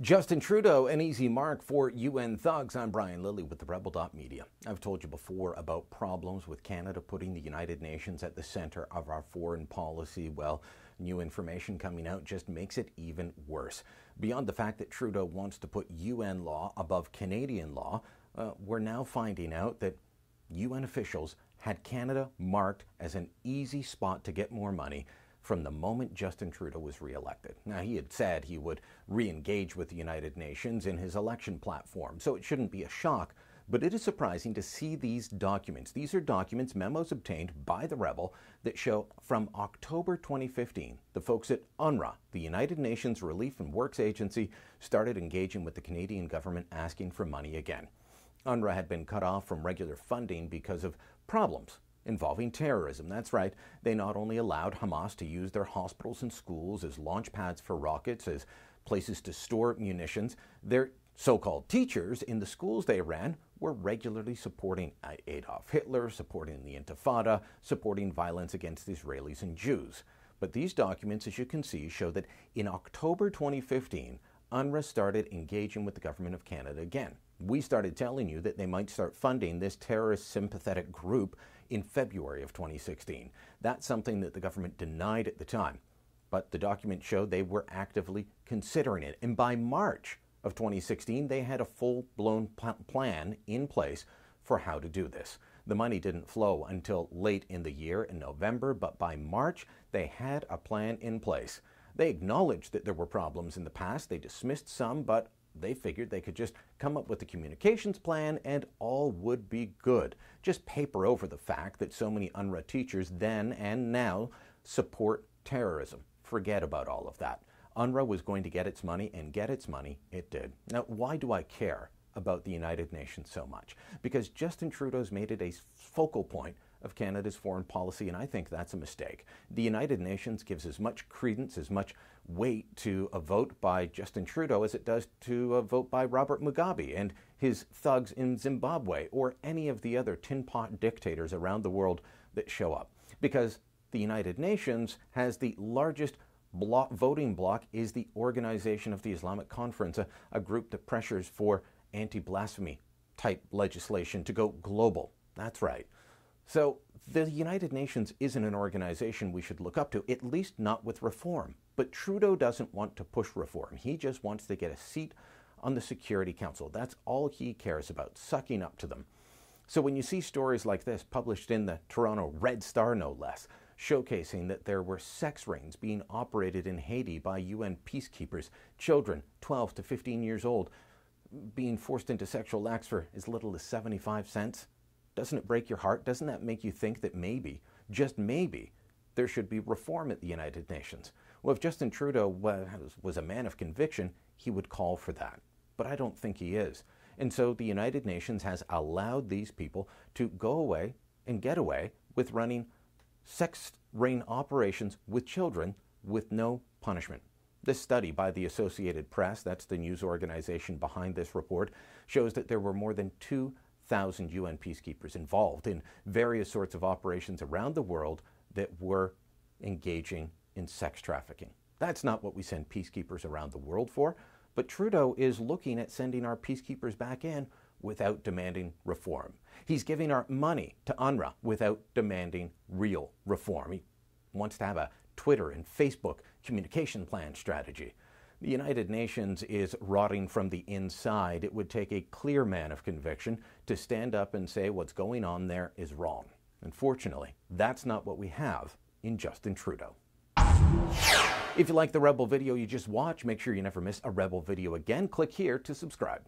Justin Trudeau, an easy mark for UN thugs. I'm Brian Lilley with TheRebel.media. I've told you before about problems with Canada putting the United Nations at the center of our foreign policy. Well, new information coming out just makes it even worse. Beyond the fact that Trudeau wants to put UN law above Canadian law, we're now finding out that UN officials had Canada marked as an easy spot to get more money from the moment Justin Trudeau was re-elected. Now, he had said he would re-engage with the United Nations in his election platform, so it shouldn't be a shock, but it is surprising to see these documents. These are documents, memos obtained by the Rebel that show from October 2015, the folks at UNRWA, the United Nations Relief and Works Agency, started engaging with the Canadian government asking for money again. UNRWA had been cut off from regular funding because of problems involving terrorism. That's right. They not only allowed Hamas to use their hospitals and schools as launch pads for rockets, as places to store munitions, their so-called teachers in the schools they ran were regularly supporting Adolf Hitler, supporting the Intifada, supporting violence against Israelis and Jews. But these documents, as you can see, show that in October 2015, UNRWA started engaging with the Government of Canada again. We started telling you that they might start funding this terrorist sympathetic group in February of 2016. That's something that the government denied at the time. But the document showed they were actively considering it. And by March of 2016, they had a full-blown plan in place for how to do this. The money didn't flow until late in the year in November, but by March, they had a plan in place. They acknowledged that there were problems in the past. They dismissed some, but they figured they could just come up with a communications plan and all would be good. Just paper over the fact that so many UNRWA teachers then and now support terrorism. Forget about all of that. UNRWA was going to get its money, and get its money it did. Now, why do I care about the United Nations so much? Because Justin Trudeau's made it a focal point of Canada's foreign policy, and I think that's a mistake. The United Nations gives as much credence, as much weight to a vote by Justin Trudeau as it does to a vote by Robert Mugabe and his thugs in Zimbabwe or any of the other tin pot dictators around the world that show up. Because the United Nations has the largest voting bloc, is the Organization of the Islamic Conference, a group that pressures for anti-blasphemy type legislation to go global. That's right. So the United Nations isn't an organization we should look up to, at least not with reform. But Trudeau doesn't want to push reform. He just wants to get a seat on the Security Council. That's all he cares about, sucking up to them. So when you see stories like this published in the Toronto Red Star, no less, showcasing that there were sex rings being operated in Haiti by UN peacekeepers, children 12 to 15 years old being forced into sexual acts for as little as 75 cents, doesn't it break your heart? Doesn't that make you think that maybe, just maybe, there should be reform at the United Nations? Well, if Justin Trudeau was a man of conviction, he would call for that. But I don't think he is. And so the United Nations has allowed these people to go away and get away with running sex ring operations with children with no punishment. This study by the Associated Press, that's the news organization behind this report, shows that there were more than 2,000 UN peacekeepers involved in various sorts of operations around the world that were engaging in sex trafficking. That's not what we send peacekeepers around the world for, but Trudeau is looking at sending our peacekeepers back in without demanding reform. He's giving our money to UNRWA without demanding real reform. He wants to have a Twitter and Facebook communication plan strategy. The United Nations is rotting from the inside. It would take a clear man of conviction to stand up and say what's going on there is wrong. Unfortunately, that's not what we have in Justin Trudeau. If you like the Rebel video you just watched, make sure you never miss a Rebel video again. Click here to subscribe.